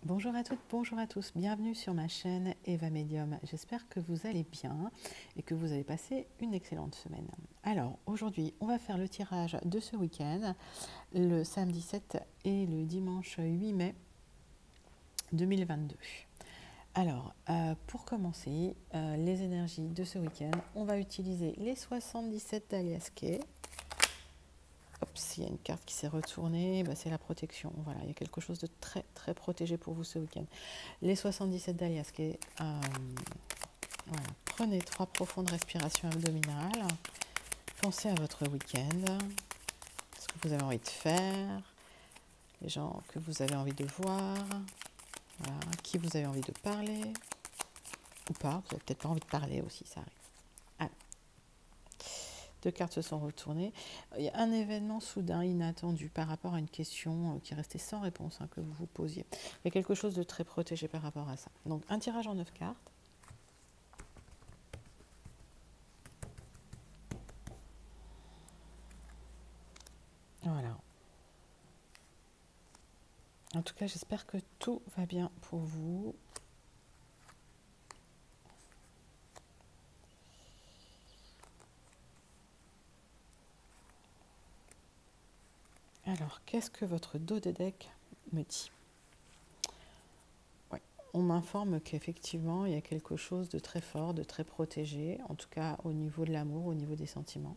Bonjour à toutes, bonjour à tous, bienvenue sur ma chaîne Eva Medium. J'espère que vous allez bien et que vous avez passé une excellente semaine. Alors aujourd'hui, on va faire le tirage de ce week-end, le samedi 7 et le dimanche 8 mai 2022. Alors, pour commencer, les énergies de ce week-end, on va utiliser les 77 d'Aliaskay. Hop, s'il y a une carte qui s'est retournée, bah, c'est la protection. Voilà, il y a quelque chose de très très protégé pour vous ce week-end. Les 77 d'Aliaskay, voilà. Prenez 3 profondes respirations abdominales. Pensez à votre week-end, ce que vous avez envie de faire, les gens que vous avez envie de voir, voilà, à qui vous avez envie de parler, ou pas, vous n'avez peut-être pas envie de parler aussi, ça arrive. Allez. 2 cartes se sont retournées. Il y a un événement soudain, inattendu, par rapport à une question qui restait sans réponse, que vous vous posiez. Il y a quelque chose de très protégé par rapport à ça. Donc, un tirage en 9 cartes. Voilà. En tout cas, j'espère que tout va bien pour vous. Alors, qu'est-ce que votre dos de deck me dit? Ouais. On m'informe qu'effectivement, il y a quelque chose de très fort, de très protégé, en tout cas au niveau de l'amour, au niveau des sentiments.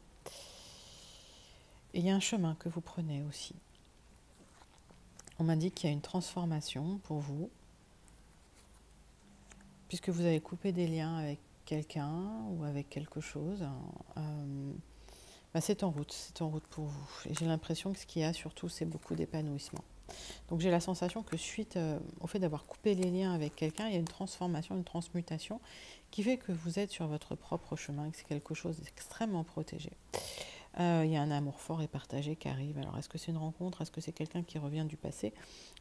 Et il y a un chemin que vous prenez aussi. On m'indique qu'il y a une transformation pour vous, puisque vous avez coupé des liens avec quelqu'un ou avec quelque chose. C'est en route pour vous. Et j'ai l'impression que ce qu'il y a surtout, c'est beaucoup d'épanouissement. Donc j'ai la sensation que suite au fait d'avoir coupé les liens avec quelqu'un, il y a une transformation, une transmutation qui fait que vous êtes sur votre propre chemin, que c'est quelque chose d'extrêmement protégé. Il y a un amour fort et partagé qui arrive. Alors est-ce que c'est une rencontre? Est-ce que c'est quelqu'un qui revient du passé?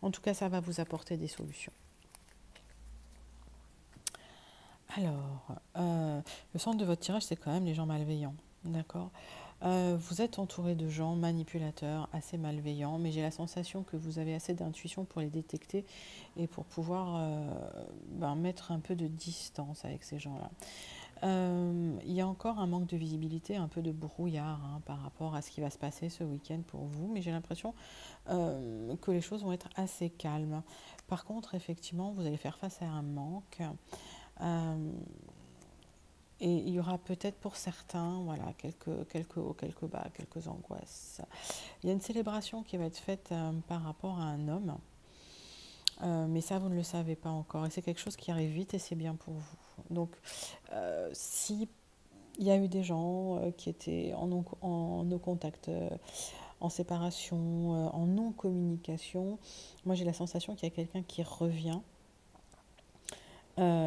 En tout cas, ça va vous apporter des solutions. Alors, le centre de votre tirage, c'est quand même les gens malveillants. D'accord. Vous êtes entouré de gens manipulateurs, assez malveillants, mais j'ai la sensation que vous avez assez d'intuition pour les détecter et pour pouvoir mettre un peu de distance avec ces gens-là. Il y a encore un manque de visibilité, un peu de brouillard par rapport à ce qui va se passer ce week-end pour vous, mais j'ai l'impression que les choses vont être assez calmes. Par contre, effectivement, vous allez faire face à un manque. Et il y aura peut-être pour certains, voilà, quelques hauts, quelques bas, quelques angoisses. Il y a une célébration qui va être faite par rapport à un homme, mais ça, vous ne le savez pas encore. Et c'est quelque chose qui arrive vite et c'est bien pour vous. Donc, si il y a eu des gens qui étaient en no contact, en séparation, en non-communication, moi j'ai la sensation qu'il y a quelqu'un qui revient.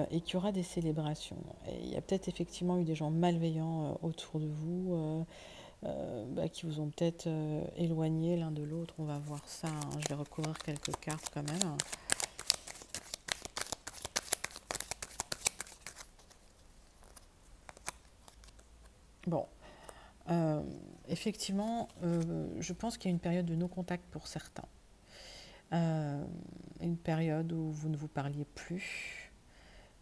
Et qu'il y aura des célébrations. Et il y a peut-être effectivement eu des gens malveillants autour de vous qui vous ont peut-être éloigné l'un de l'autre. On va voir ça. Je vais recouvrir quelques cartes quand même. Bon, effectivement, je pense qu'il y a une période de non-contact pour certains. Une période où vous ne vous parliez plus.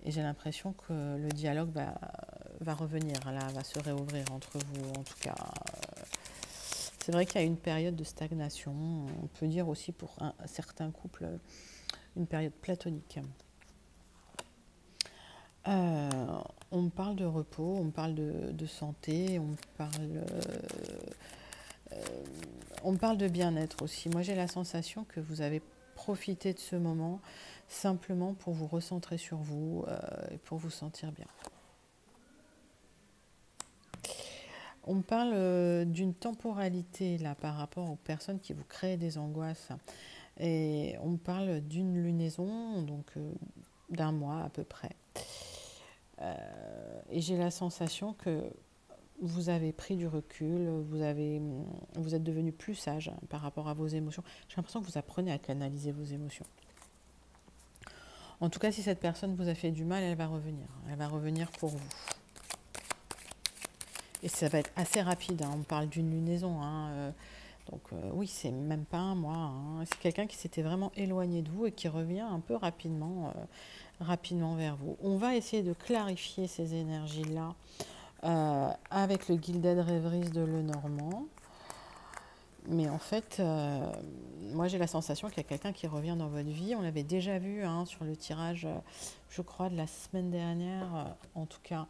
Et j'ai l'impression que le dialogue va revenir, là, va se réouvrir entre vous. En tout cas, c'est vrai qu'il y a une période de stagnation. On peut dire aussi pour certains couples, une période platonique. On me parle de repos, on me parle de santé, on me parle de bien-être aussi. Moi, j'ai la sensation que vous avez profité de ce moment simplement pour vous recentrer sur vous et pour vous sentir bien. On me parle d'une temporalité là par rapport aux personnes qui vous créent des angoisses. Et on me parle d'une lunaison, donc d'un mois à peu près. Et j'ai la sensation que vous avez pris du recul, vous êtes devenu plus sage par rapport à vos émotions. J'ai l'impression que vous apprenez à canaliser vos émotions. En tout cas, si cette personne vous a fait du mal, elle va revenir. Elle va revenir pour vous. Et ça va être assez rapide. On parle d'une lunaison. Donc oui, c'est même pas un mois, hein. C'est quelqu'un qui s'était vraiment éloigné de vous et qui revient un peu rapidement vers vous. On va essayer de clarifier ces énergies-là avec le Gilded Rêveries de Lenormand. Mais en fait, moi j'ai la sensation qu'il y a quelqu'un qui revient dans votre vie. On l'avait déjà vu hein, sur le tirage, je crois, de la semaine dernière, en tout cas,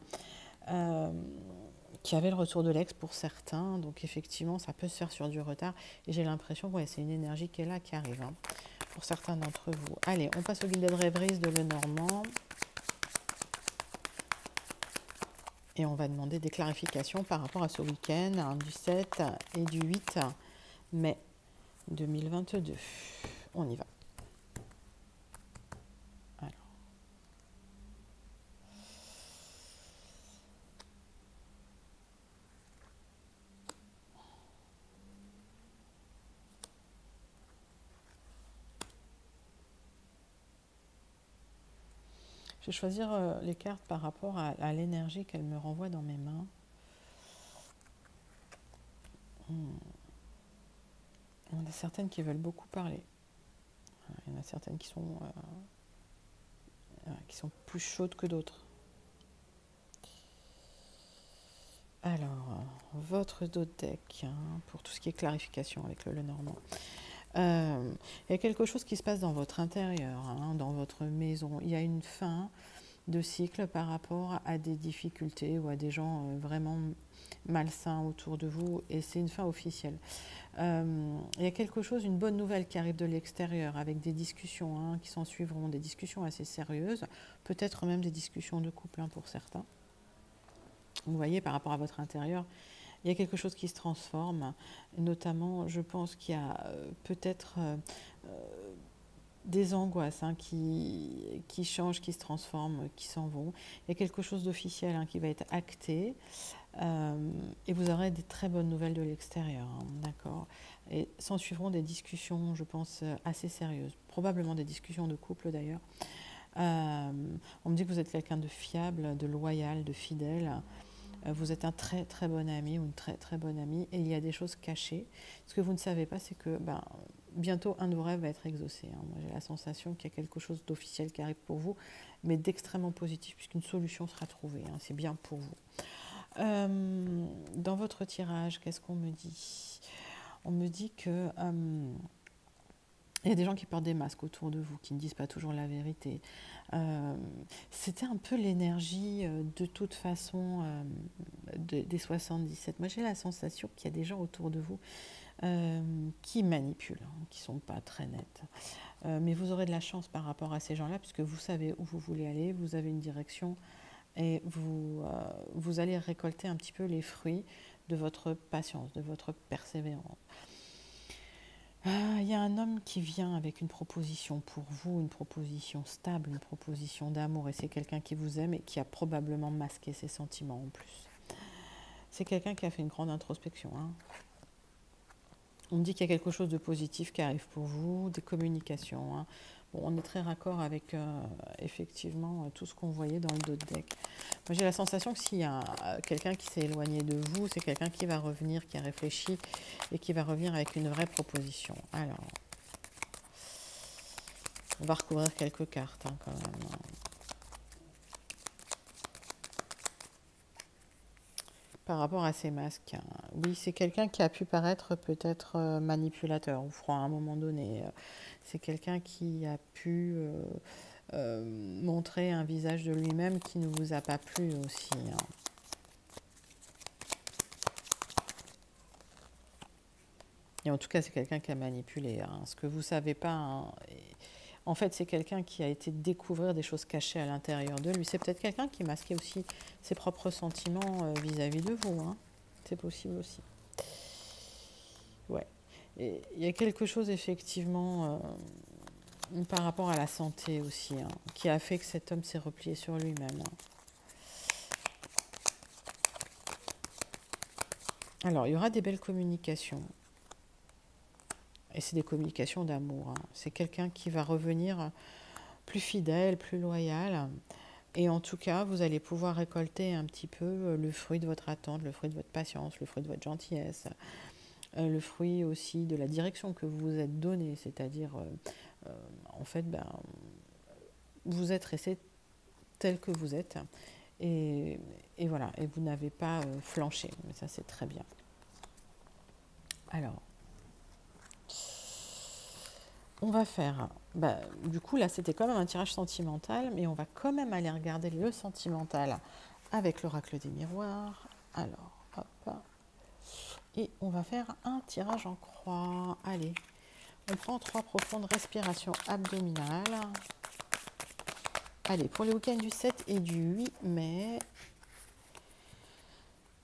qui avait le retour de l'ex pour certains. Donc effectivement, ça peut se faire sur du retard. Et j'ai l'impression que ouais, c'est une énergie qui est là, qui arrive, hein, pour certains d'entre vous. Allez, on passe au Gilded Rêveries de Lenormand. Et on va demander des clarifications par rapport à ce week-end hein, du 7 et du 8 mai 2022. On y va. Alors. Je vais choisir les cartes par rapport à l'énergie qu'elle me renvoie dans mes mains. Il y en a certaines qui veulent beaucoup parler. Il y en a certaines qui sont plus chaudes que d'autres. Alors, votre deck hein, pour tout ce qui est clarification avec le Lenormand. Il y a quelque chose qui se passe dans votre intérieur, hein, dans votre maison. Il y a une fin de cycle par rapport à des difficultés ou à des gens vraiment malsains autour de vous et c'est une fin officielle. Il y a quelque chose, une bonne nouvelle qui arrive de l'extérieur avec des discussions hein, qui s'en suivront, des discussions assez sérieuses, peut-être même des discussions de couple hein, pour certains. Vous voyez, par rapport à votre intérieur, il y a quelque chose qui se transforme, notamment, je pense qu'il y a peut-être des angoisses hein, qui changent, qui se transforment, qui s'en vont. Il y a quelque chose d'officiel hein, qui va être acté et vous aurez des très bonnes nouvelles de l'extérieur, hein, d'accord. Et s'en suivront des discussions, je pense, assez sérieuses, probablement des discussions de couple d'ailleurs. On me dit que vous êtes quelqu'un de fiable, de loyal, de fidèle. Vous êtes un très très bon ami ou une très très bonne amie et il y a des choses cachées. Ce que vous ne savez pas, c'est que bientôt un de vos rêves va être exaucé. Hein. Moi j'ai la sensation qu'il y a quelque chose d'officiel qui arrive pour vous, mais d'extrêmement positif puisqu'une solution sera trouvée. Hein. C'est bien pour vous. Dans votre tirage, qu'est-ce qu'on me dit? On me dit que il y a des gens qui portent des masques autour de vous, qui ne disent pas toujours la vérité. C'était un peu l'énergie de toute façon des 77. Moi j'ai la sensation qu'il y a des gens autour de vous qui manipulent, hein, qui ne sont pas très nets. Mais vous aurez de la chance par rapport à ces gens-là, puisque vous savez où vous voulez aller, vous avez une direction et vous allez récolter un petit peu les fruits de votre patience, de votre persévérance. Il y a un homme qui vient avec une proposition pour vous, une proposition stable, une proposition d'amour, et c'est quelqu'un qui vous aime et qui a probablement masqué ses sentiments en plus. C'est quelqu'un qui a fait une grande introspection. Hein. On me dit qu'il y a quelque chose de positif qui arrive pour vous, des communications. Hein. Bon, on est très raccord avec effectivement tout ce qu'on voyait dans le dos de deck. Moi, j'ai la sensation que s'il y a quelqu'un qui s'est éloigné de vous, c'est quelqu'un qui va revenir, qui a réfléchi et qui va revenir avec une vraie proposition. Alors, on va recouvrir quelques cartes hein, quand même. Par rapport à ces masques, oui, c'est quelqu'un qui a pu paraître peut-être manipulateur ou froid à un moment donné. C'est quelqu'un qui a pu montrer un visage de lui-même qui ne vous a pas plu aussi. Hein. Et en tout cas, c'est quelqu'un qui a manipulé. Hein. Ce que vous ne savez pas, hein, en fait, c'est quelqu'un qui a été découvrir des choses cachées à l'intérieur de lui. C'est peut-être quelqu'un qui masquait aussi ses propres sentiments vis-à-vis de vous. Hein. C'est possible aussi. Ouais. Et il y a quelque chose, effectivement, par rapport à la santé aussi, hein, qui a fait que cet homme s'est replié sur lui-même. Hein. Alors, il y aura des belles communications. Et c'est des communications d'amour. Hein. C'est quelqu'un qui va revenir plus fidèle, plus loyal. Et en tout cas, vous allez pouvoir récolter un petit peu le fruit de votre attente, le fruit de votre patience, le fruit de votre gentillesse. le fruit aussi de la direction que vous vous êtes donnée, c'est-à-dire, en fait, ben, vous êtes resté tel que vous êtes, et, et voilà, et vous n'avez pas flanché, mais ça c'est très bien. Alors, on va faire, bah, du coup là c'était quand même un tirage sentimental, mais on va quand même aller regarder le sentimental avec l'oracle des miroirs. Alors, hop, et on va faire un tirage en croix. Allez, on prend 3 profondes respirations abdominales. Allez, pour le week-end du 7 et du 8 mai,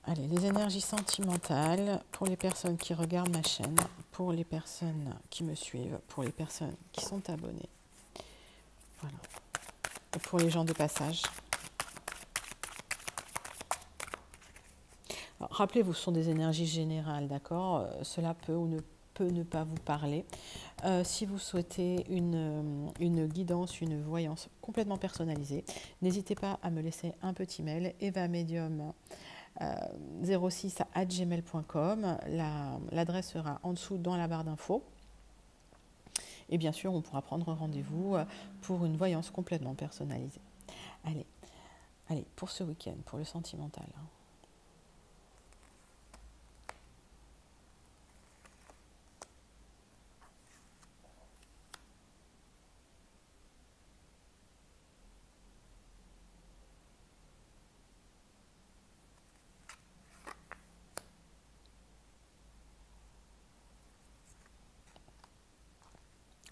allez, les énergies sentimentales pour les personnes qui regardent ma chaîne, pour les personnes qui me suivent, pour les personnes qui sont abonnées. Voilà. Et pour les gens de passage. Rappelez-vous, ce sont des énergies générales, d'accord? Cela peut ou peut ne pas vous parler. Si vous souhaitez une guidance, une voyance complètement personnalisée, n'hésitez pas à me laisser un petit mail, evamedium 06@gmail.com. L'adresse sera en dessous dans la barre d'infos. Et bien sûr, on pourra prendre rendez-vous pour une voyance complètement personnalisée. Allez, allez, pour ce week-end, pour le sentimental.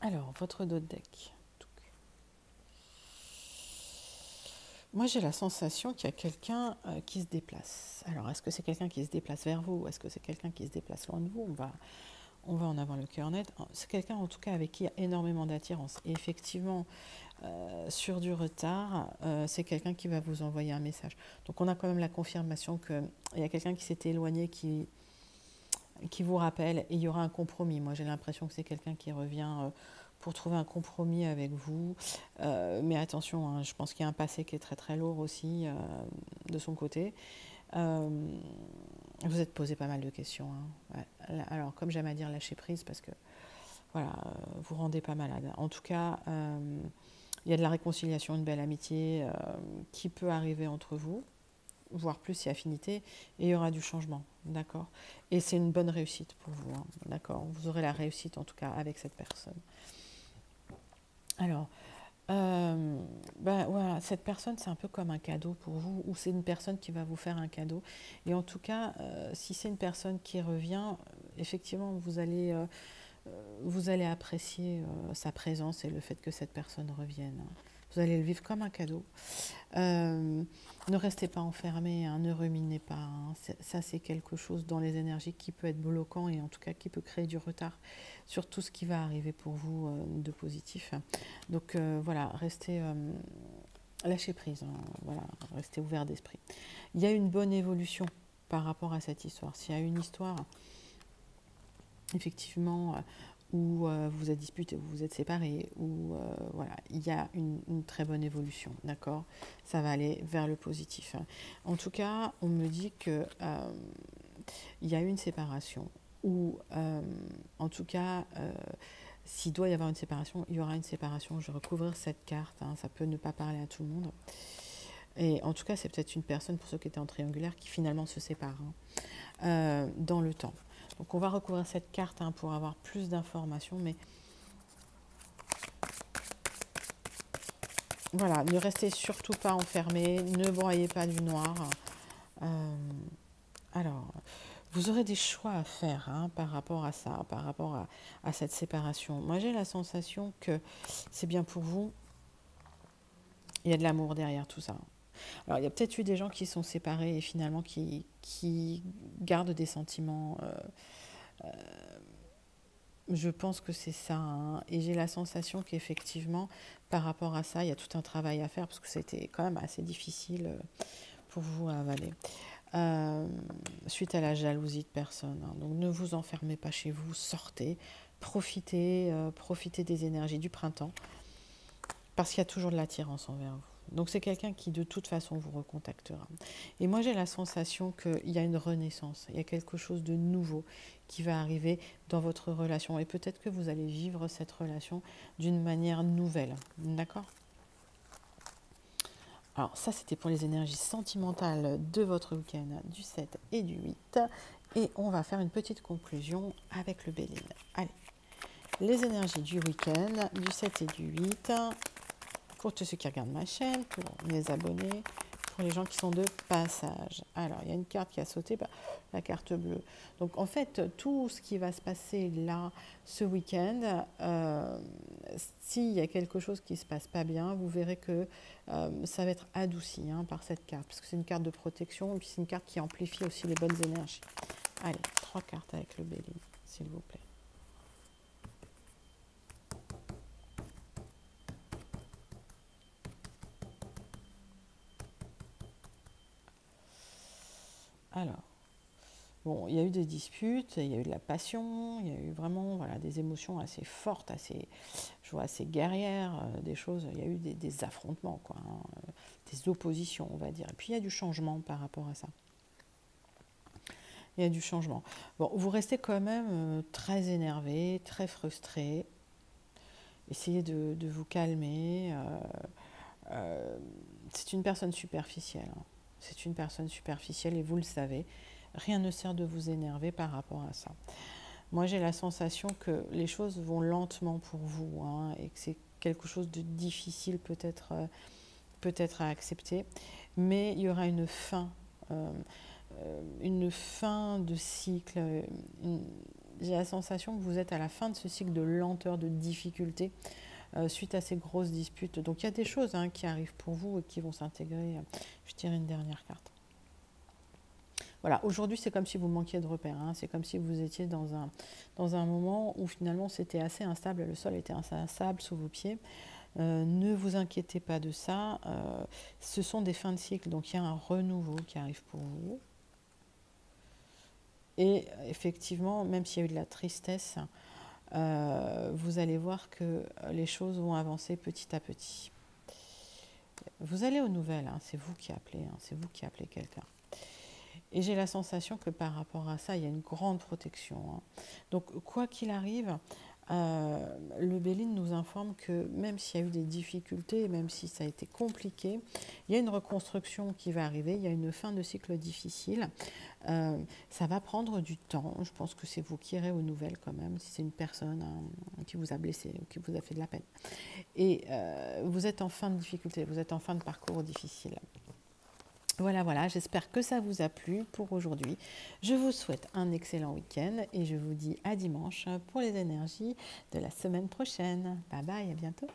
Alors, votre dos de deck. Moi, j'ai la sensation qu'il y a quelqu'un qui se déplace. Alors, est-ce que c'est quelqu'un qui se déplace vers vous? Est-ce que c'est quelqu'un qui se déplace loin de vous? On va en avoir le cœur net. C'est quelqu'un, en tout cas, avec qui il y a énormément d'attirance. Et effectivement, sur du retard, c'est quelqu'un qui va vous envoyer un message. Donc, on a quand même la confirmation qu'il y a quelqu'un qui s'est éloigné, qui vous rappelle, et il y aura un compromis. Moi, j'ai l'impression que c'est quelqu'un qui revient pour trouver un compromis avec vous. Mais attention, hein, je pense qu'il y a un passé qui est très très lourd aussi de son côté. Vous êtes posé pas mal de questions. Hein. Ouais. Alors, comme j'aime à dire, lâchez prise parce que voilà, vous rendez pas malade. En tout cas, il y a de la réconciliation, une belle amitié qui peut arriver entre vous, voire plus si affinité, et il y aura du changement, d'accord? Et c'est une bonne réussite pour vous, hein, d'accord? Vous aurez la réussite en tout cas avec cette personne. Alors, ben voilà, cette personne c'est un peu comme un cadeau pour vous, ou c'est une personne qui va vous faire un cadeau. Et en tout cas, si c'est une personne qui revient, effectivement vous allez apprécier sa présence et le fait que cette personne revienne. Vous allez le vivre comme un cadeau. Ne restez pas enfermé, hein, ne ruminez pas. Hein. Ça, c'est quelque chose dans les énergies qui peut être bloquant et en tout cas qui peut créer du retard sur tout ce qui va arriver pour vous de positif. Donc voilà, restez, lâchez prise, hein, voilà, restez ouvert d'esprit. Il y a une bonne évolution par rapport à cette histoire. S'il y a une histoire, effectivement, où vous vous êtes disputé, vous vous êtes séparés, où voilà, il y a une très bonne évolution, d'accord? Ça va aller vers le positif. En tout cas, on me dit que il y a eu une séparation, ou en tout cas, s'il doit y avoir une séparation, il y aura une séparation. Je vais recouvrir cette carte, hein, ça peut ne pas parler à tout le monde. Et en tout cas, c'est peut-être une personne, pour ceux qui étaient en triangulaire, qui finalement se sépare dans le temps. Donc on va recouvrir cette carte hein, pour avoir plus d'informations, mais voilà, ne restez surtout pas enfermés, ne broyez pas du noir. Alors, vous aurez des choix à faire hein, par rapport à ça, par rapport à cette séparation. Moi, j'ai la sensation que c'est bien pour vous. Il y a de l'amour derrière tout ça. Alors, il y a peut-être eu des gens qui sont séparés et finalement qui gardent des sentiments. Je pense que c'est ça. Hein. Et j'ai la sensation qu'effectivement, par rapport à ça, il y a tout un travail à faire parce que c'était quand même assez difficile pour vous à avaler. Suite à la jalousie de personnes. Hein. Donc ne vous enfermez pas chez vous, sortez, profitez des énergies du printemps parce qu'il y a toujours de l'attirance envers vous. Donc c'est quelqu'un qui de toute façon vous recontactera. Et moi j'ai la sensation qu'il y a une renaissance, il y a quelque chose de nouveau qui va arriver dans votre relation. Et peut-être que vous allez vivre cette relation d'une manière nouvelle. D'accord ? Alors ça c'était pour les énergies sentimentales de votre week-end du 7 et du 8. Et on va faire une petite conclusion avec le Béline. Allez, les énergies du week-end du 7 et du 8. Pour tous ceux qui regardent ma chaîne, pour mes abonnés, pour les gens qui sont de passage. Alors, il y a une carte qui a sauté, la carte bleue. Donc, en fait, tout ce qui va se passer là, ce week-end, s'il y a quelque chose qui ne se passe pas bien, vous verrez que ça va être adouci par cette carte, parce que c'est une carte de protection, et puis c'est une carte qui amplifie aussi les bonnes énergies. Allez, 3 cartes avec le Béline, s'il vous plaît. Alors, bon, il y a eu des disputes, il y a eu de la passion, il y a eu vraiment des émotions assez fortes, je vois assez guerrières, des choses, il y a eu des affrontements, des oppositions, on va dire. Et puis il y a du changement par rapport à ça. Il y a du changement. Bon, vous restez quand même très énervé, très frustré. Essayez de vous calmer. C'est une personne superficielle. C'est une personne superficielle et vous le savez. Rien ne sert de vous énerver par rapport à ça. Moi, j'ai la sensation que les choses vont lentement pour vous et que c'est quelque chose de difficile peut-être à accepter. Mais il y aura une fin de cycle. J'ai la sensation que vous êtes à la fin de ce cycle de lenteur, de difficulté, suite à ces grosses disputes. Donc il y a des choses qui arrivent pour vous et qui vont s'intégrer. Je tire une dernière carte. Voilà, aujourd'hui c'est comme si vous manquiez de repères, c'est comme si vous étiez dans un moment où finalement c'était assez instable, le sol était assez instable sous vos pieds. Ne vous inquiétez pas de ça, ce sont des fins de cycle, donc il y a un renouveau qui arrive pour vous. Et effectivement, même s'il y a eu de la tristesse, vous allez voir que les choses vont avancer petit à petit. Vous allez aux nouvelles, c'est vous qui appelez, c'est vous qui appelez quelqu'un. Et j'ai la sensation que par rapport à ça, il y a une grande protection. Donc, quoi qu'il arrive, le Béline nous informe que même s'il y a eu des difficultés, même si ça a été compliqué, il y a une reconstruction qui va arriver, il y a une fin de cycle difficile. Ça va prendre du temps. Je pense que c'est vous qui irez aux nouvelles quand même, si c'est une personne qui vous a blessé ou qui vous a fait de la peine. Et vous êtes en fin de difficulté, vous êtes en fin de parcours difficile. Voilà, j'espère que ça vous a plu pour aujourd'hui. Je vous souhaite un excellent week-end et je vous dis à dimanche pour les énergies de la semaine prochaine. Bye bye, à bientôt.